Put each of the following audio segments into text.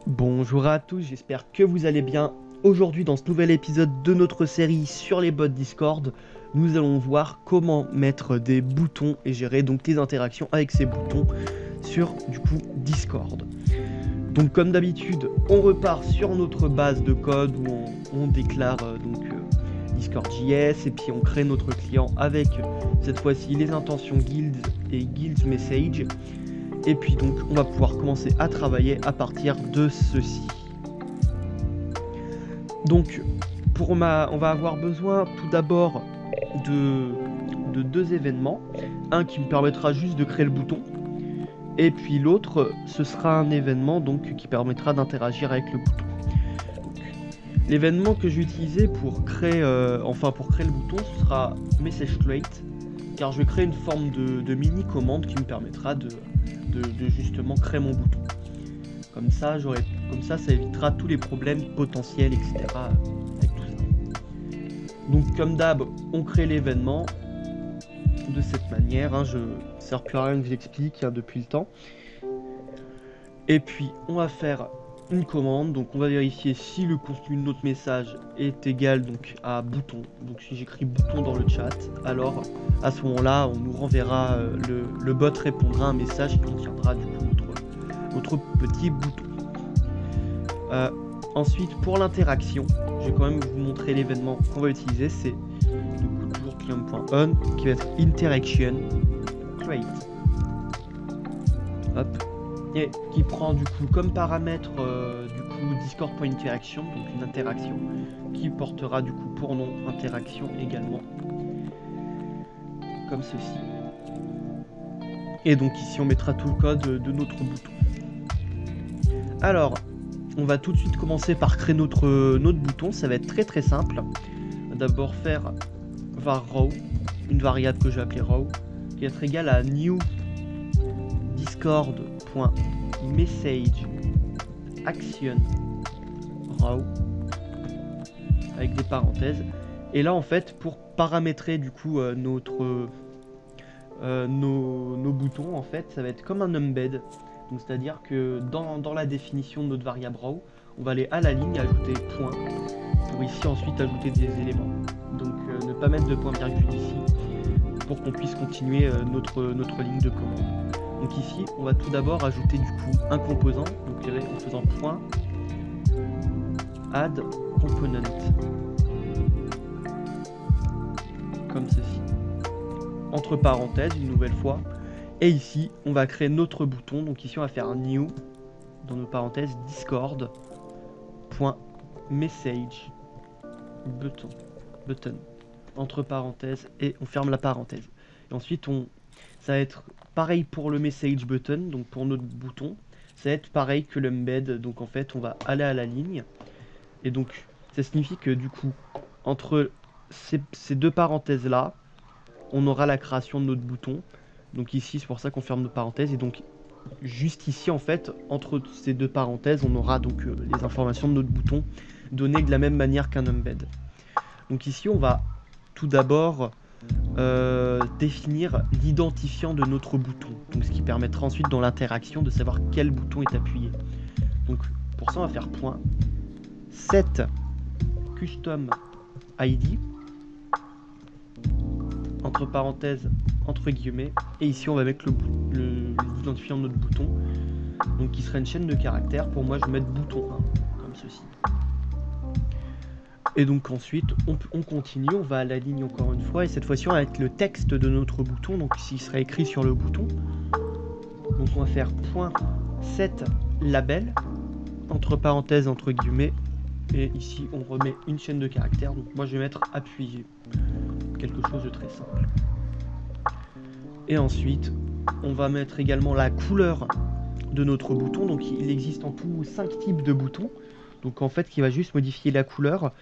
Bonjour à tous, j'espère que vous allez bien. Aujourd'hui, dans ce nouvel épisode de notre série sur les bots Discord, nous allons voir comment mettre des boutons et gérer donc les interactions avec ces boutons sur du coup Discord. Donc comme d'habitude, on repart sur notre base de code où on déclare Discord.js et puis on crée notre client avec cette fois-ci les intentions guilds et guild message. Et puis donc on va pouvoir commencer à travailler à partir de ceci. Donc on va avoir besoin tout d'abord de deux événements. Un qui me permettra juste de créer le bouton. Et puis l'autre, ce sera un événement donc qui permettra d'interagir avec le bouton. L'événement que j'ai utilisé pour créer le bouton, ce sera MessageCreate, car je vais créer une forme de mini commande qui me permettra de justement créer mon bouton. Comme ça, ça évitera tous les problèmes potentiels, etc. avec tout ça. Donc comme d'hab, on crée l'événement de cette manière. Ça ne sert plus à rien que j'explique depuis le temps. Et puis on va faire une commande. Donc on va vérifier si le contenu de notre message est égal donc à bouton. Donc si j'écris bouton dans le chat, alors à ce moment-là, on nous renverra le bot répondra à un message qui contiendra du coup notre petit bouton. Ensuite, pour l'interaction, je vais quand même vous montrer l'événement qu'on va utiliser. C'est du coup toujours client.on qui va être interaction create. Hop. Et qui prend du coup comme paramètre Discord.interaction, donc une interaction qui portera du coup pour nom interaction également, comme ceci. Et donc ici on mettra tout le code de notre bouton. Alors, on va tout de suite commencer par créer notre bouton. Ça va être très simple. On va d'abord faire var row, une variable que je vais appeler row, qui va être égale à new discord.message action row avec des parenthèses. Et là en fait, pour paramétrer du coup nos boutons, en fait ça va être comme un embed. Donc c'est-à-dire que dans la définition de notre variable row, on va aller à la ligne ajouter point pour ici ensuite ajouter des éléments. Donc ne pas mettre de point virgule ici pour qu'on puisse continuer notre ligne de commande. Donc ici, on va tout d'abord ajouter du coup un composant, donc en faisant point add component, comme ceci, entre parenthèses une nouvelle fois. Et ici, on va créer notre bouton. Donc ici, on va faire un new, dans nos parenthèses, discord.message button, entre parenthèses, et on ferme la parenthèse. Et ensuite, ça va être pareil pour le message button, donc pour notre bouton. Ça va être pareil que l'embed. Donc en fait, on va aller à la ligne. Et donc, ça signifie que du coup, entre ces deux parenthèses-là, on aura la création de notre bouton. Donc ici, c'est pour ça qu'on ferme nos parenthèses. Et donc, juste ici, en fait, entre ces deux parenthèses, on aura donc les informations de notre bouton données de la même manière qu'un embed. Donc ici, on va tout d'abord définir l'identifiant de notre bouton. Donc ce qui permettra ensuite dans l'interaction de savoir quel bouton est appuyé. Donc pour ça, on va faire point set custom ID entre parenthèses, entre guillemets, et ici on va mettre l'identifiant de notre bouton, donc qui serait une chaîne de caractères. Pour moi je vais mettre bouton 1 comme ceci. Et donc ensuite on continue, on va à la ligne encore une fois, et cette fois-ci on va mettre le texte de notre bouton, donc ici il sera écrit sur le bouton. Donc on va faire point set label entre parenthèses, entre guillemets, et ici on remet une chaîne de caractères. Donc moi je vais mettre appuyé, quelque chose de très simple. Et ensuite on va mettre également la couleur de notre bouton. Donc il existe en tout 5 types de boutons, donc en fait qui va juste modifier la couleur.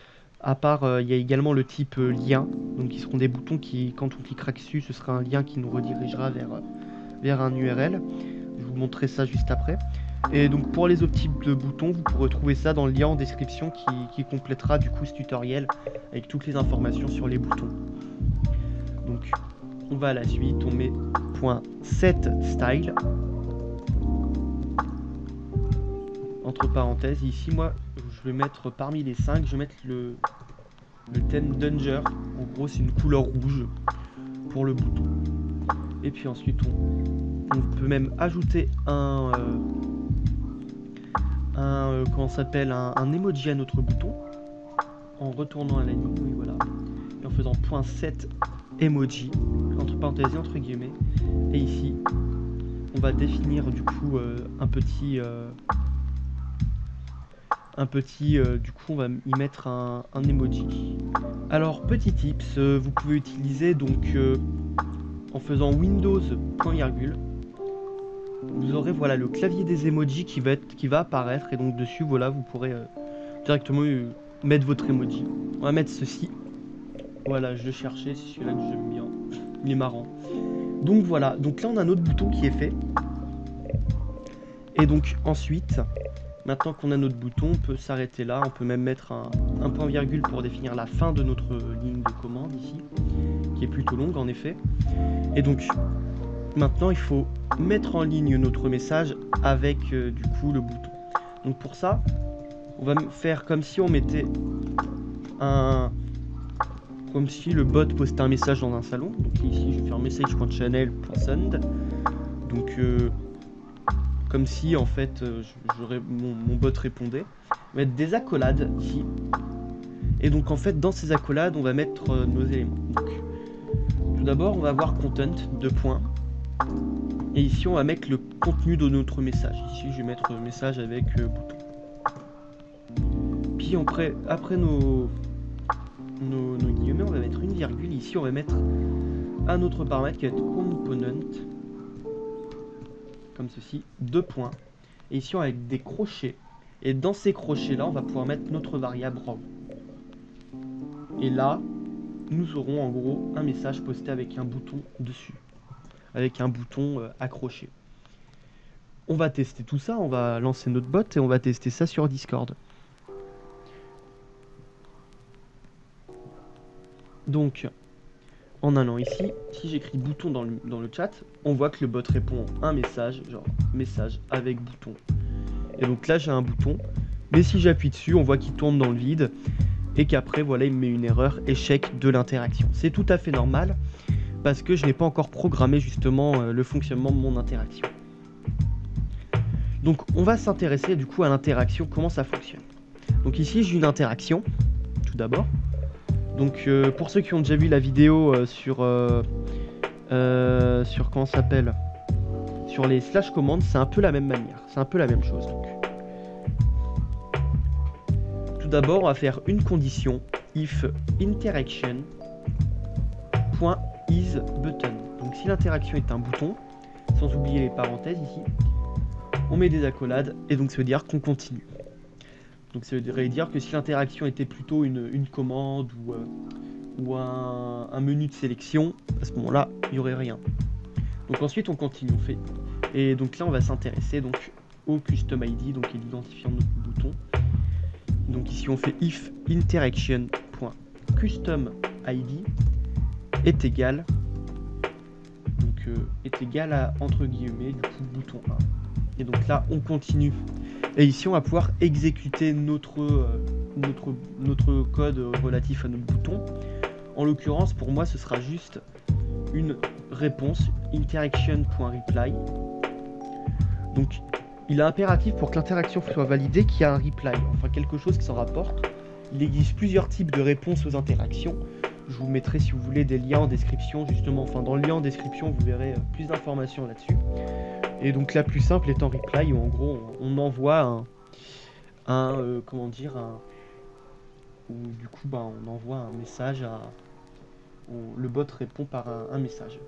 À part, il y a également le type lien, donc qui seront des boutons qui, quand on cliquera dessus, ce sera un lien qui nous redirigera vers un URL. Je vous montrerai ça juste après. Et donc pour les autres types de boutons, vous pourrez trouver ça dans le lien en description qui complétera du coup ce tutoriel avec toutes les informations sur les boutons. Donc on va à la suite, on met .setStyle entre parenthèses. Et ici, moi, je vais mettre parmi les 5, je vais mettre le thème Danger. En gros, c'est une couleur rouge pour le bouton. Et puis ensuite, on peut même ajouter comment ça s'appelle, un emoji à notre bouton en retournant à la ligne, oui, voilà, et en faisant .7 emoji entre parenthèses et entre guillemets. Et ici, on va définir du coup un petit du coup on va y mettre un emoji. Alors petit tips, vous pouvez utiliser donc en faisant Windows point virgule, vous aurez voilà le clavier des emojis qui va apparaître, et donc dessus voilà vous pourrez directement mettre votre emoji. On va mettre ceci. Voilà, je le cherchais, c'est celui-là que j'aime bien. Il est marrant. Donc voilà, donc là on a notre bouton qui est fait. Et donc ensuite, maintenant qu'on a notre bouton, on peut s'arrêter là. On peut même mettre un point virgule pour définir la fin de notre ligne de commande ici, qui est plutôt longue en effet. Et donc maintenant il faut mettre en ligne notre message avec du coup le bouton. Donc pour ça, on va faire comme si on mettait comme si le bot postait un message dans un salon. Donc ici je vais faire message.channel.send. Donc comme si en fait mon bot répondait. On va mettre des accolades ici. Et donc en fait dans ces accolades on va mettre nos éléments. Donc tout d'abord on va avoir content, 2 points. Et ici on va mettre le contenu de notre message. Ici je vais mettre message avec bouton. Puis après nos guillemets, on va mettre une virgule. Ici on va mettre un autre paramètre qui va être component, comme ceci, 2 points. Et ici on va avec des crochets. Et dans ces crochets là on va pouvoir mettre notre variable raw. Et là nous aurons en gros un message posté avec un bouton dessus, avec un bouton accroché. On va tester tout ça, on va lancer notre bot et on va tester ça sur Discord. Donc, en allant ici, si j'écris bouton dans le chat, on voit que le bot répond un message, genre message avec bouton. Et donc là, j'ai un bouton, mais si j'appuie dessus, on voit qu'il tourne dans le vide et qu'après, voilà, il me met une erreur, échec de l'interaction. C'est tout à fait normal parce que je n'ai pas encore programmé justement le fonctionnement de mon interaction. Donc, on va s'intéresser du coup à l'interaction, comment ça fonctionne. Donc ici, j'ai une interaction, tout d'abord. Donc pour ceux qui ont déjà vu la vidéo sur comment ça s'appelle, sur les slash commandes, c'est un peu la même manière, c'est un peu la même chose. Donc. Tout d'abord on va faire une condition if interaction .is button. Donc si l'interaction est un bouton, sans oublier les parenthèses ici, on met des accolades et donc ça veut dire qu'on continue. Donc ça veut dire que si l'interaction était plutôt une commande ou un menu de sélection, à ce moment-là, il n'y aurait rien. Donc ensuite on continue, on fait. Et donc là on va s'intéresser donc au custom ID, donc l'identifiant de notre bouton. Donc ici on fait if interaction.custom ID est égal, donc est égal à entre guillemets du coup bouton 1. Et donc là on continue. Et ici on va pouvoir exécuter notre code relatif à notre bouton. En l'occurrence pour moi ce sera juste une réponse interaction.reply. Donc il est impératif pour que l'interaction soit validée qu'il y a un reply, enfin quelque chose qui s'en rapporte. Il existe plusieurs types de réponses aux interactions. Je vous mettrai si vous voulez des liens en description justement, enfin dans le lien en description vous verrez plus d'informations là-dessus. Et donc la plus simple étant reply, où en gros on envoie comment dire, où du coup on envoie un message le bot répond par un message.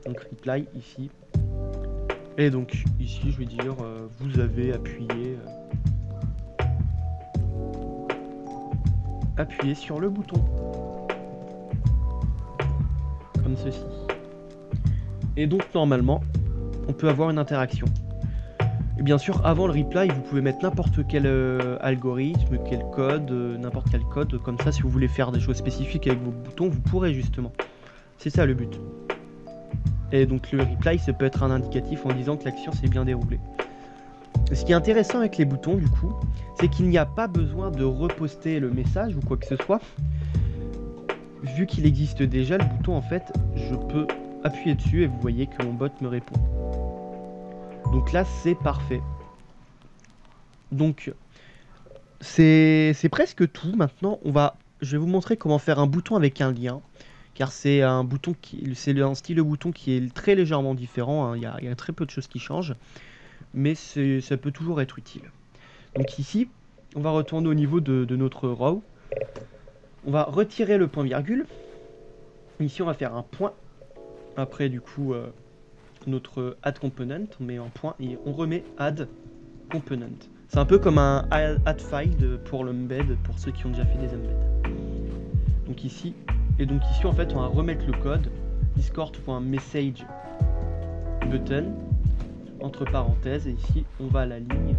Donc reply ici. Et donc ici je vais dire vous avez appuyé sur le bouton. Comme ceci. Et donc normalement on peut avoir une interaction. Et bien sûr, avant le reply, vous pouvez mettre n'importe quel algorithme, quel code, n'importe quel code. Comme ça, si vous voulez faire des choses spécifiques avec vos boutons, vous pourrez justement. C'est ça le but. Et donc le reply, ça peut être un indicatif en disant que l'action s'est bien déroulée. Ce qui est intéressant avec les boutons du coup, c'est qu'il n'y a pas besoin de reposter le message ou quoi que ce soit. Vu qu'il existe déjà le bouton, en fait, je peux appuyer dessus et vous voyez que mon bot me répond. Donc là, c'est parfait. Donc, c'est presque tout. Maintenant, je vais vous montrer comment faire un bouton avec un lien. Car c'est un bouton c'est un style de bouton qui est très légèrement différent. Hein. Il y a très peu de choses qui changent. Mais ça peut toujours être utile. Donc ici, on va retourner au niveau de notre row. On va retirer le point virgule. Ici, on va faire un point. Après, du coup, notre add component, on met un point et on remet add component. C'est un peu comme un add file pour l'embed, pour ceux qui ont déjà fait des embeds. Donc ici, en fait, on va remettre le code discord.message button entre parenthèses, et ici, on va à la ligne.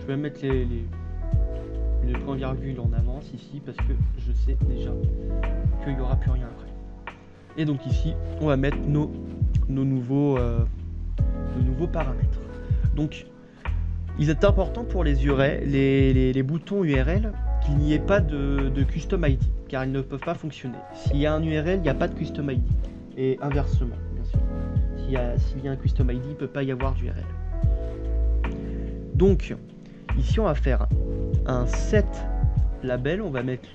Je vais mettre les points virgules en avance ici parce que je sais déjà qu'il n'y aura plus rien après. Et donc ici, on va mettre nos nouveaux paramètres. Donc, il est important pour les URL, les boutons URL, qu'il n'y ait pas de custom ID, car ils ne peuvent pas fonctionner. S'il y a un URL, il n'y a pas de custom ID. Et inversement, bien sûr. S'il y a un custom ID, il ne peut pas y avoir d'URL. Donc, ici, on va faire un set label. On va mettre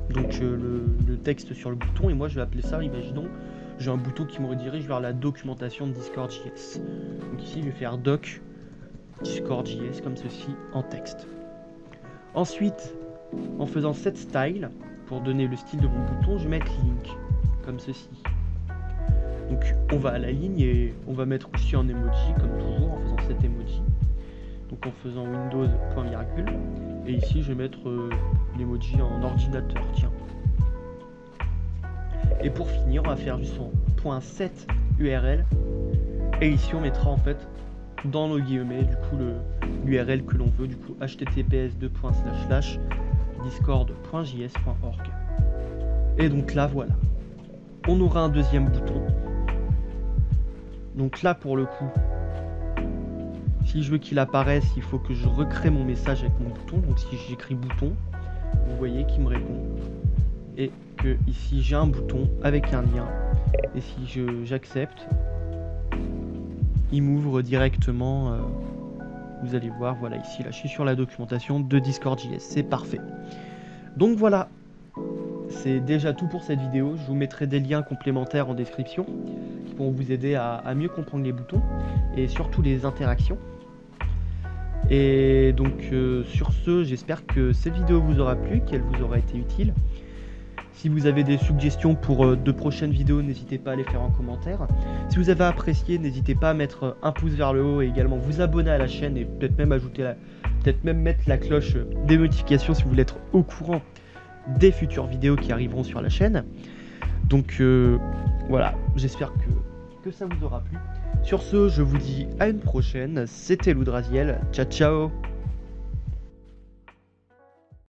le texte sur le bouton. Et moi, je vais appeler ça, imaginons, j'ai un bouton qui me redirige vers la documentation de Discord.js. Donc ici, je vais faire doc Discord.js comme ceci en texte. Ensuite, en faisant set style, pour donner le style de mon bouton, je vais mettre link comme ceci. Donc on va à la ligne et on va mettre aussi un emoji comme toujours en faisant cet emoji. Donc en faisant Windows point virgule. Et ici je vais mettre l'emoji en ordinateur, tiens. Et pour finir, on va faire juste en .set URL. Et ici on mettra en fait dans nos guillemets du coup l'URL que l'on veut, du coup https://discord.js.org. Et donc là voilà, on aura un deuxième bouton. Donc là pour le coup, si je veux qu'il apparaisse, il faut que je recrée mon message avec mon bouton. Donc si j'écris bouton, vous voyez qu'il me répond. Et que ici j'ai un bouton avec un lien. Et si j'accepte, il m'ouvre directement. Vous allez voir, voilà ici, là je suis sur la documentation de Discord.js. C'est parfait. Donc voilà, c'est déjà tout pour cette vidéo. Je vous mettrai des liens complémentaires en description qui pourront vous aider à mieux comprendre les boutons et surtout les interactions. Et donc sur ce, j'espère que cette vidéo vous aura plu, qu'elle vous aura été utile. Si vous avez des suggestions pour de prochaines vidéos, n'hésitez pas à les faire en commentaire. Si vous avez apprécié, n'hésitez pas à mettre un pouce vers le haut et également vous abonner à la chaîne et peut-être même mettre la cloche des notifications si vous voulez être au courant des futures vidéos qui arriveront sur la chaîne. Donc voilà, j'espère que ça vous aura plu. Sur ce, je vous dis à une prochaine. C'était Loudraziel. Ciao ciao.